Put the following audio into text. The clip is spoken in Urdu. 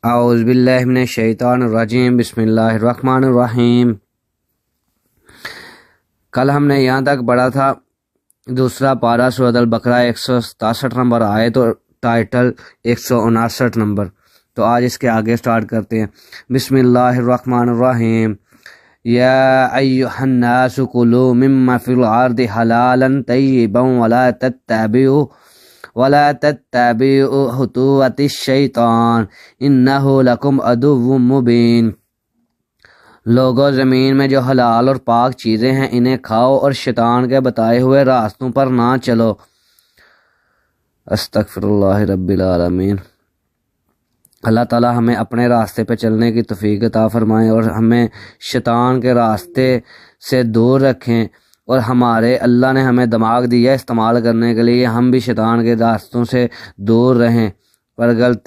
اعوذ باللہ من الشیطان الرجیم، بسم اللہ الرحمن الرحیم۔ کل ہم نے یہاں تک پڑھا تھا دوسرا پارہ سورۃ البقرہ 167 نمبر آیت اور ٹائٹل 159 نمبر۔ تو آج اس کے آگے سٹارٹ کرتے ہیں۔ بسم اللہ الرحمن الرحیم۔ یا ایھا الناس کلوا مما فی الارض حلالا طیبا ولا تتبعوا خطوات الشیطان انہ لکم عدو مبین۔ لوگو، زمین میں جو حلال اور پاک چیزیں ہیں انہیں کھاؤ اور شیطان کے بتائے ہوئے راستوں پر نہ چلو۔ استغفر اللہ رب العالمین۔ اللہ تعالی ہمیں اپنے راستے پہ چلنے کی توفیق عطا فرمائیں اور ہمیں شیطان کے راستے سے دور رکھیں، اور ہمارے اللہ نے ہمیں دماغ دیا استعمال کرنے کے لیے، ہم بھی شیطان کے راستوں سے دور رہیں، پر غلطی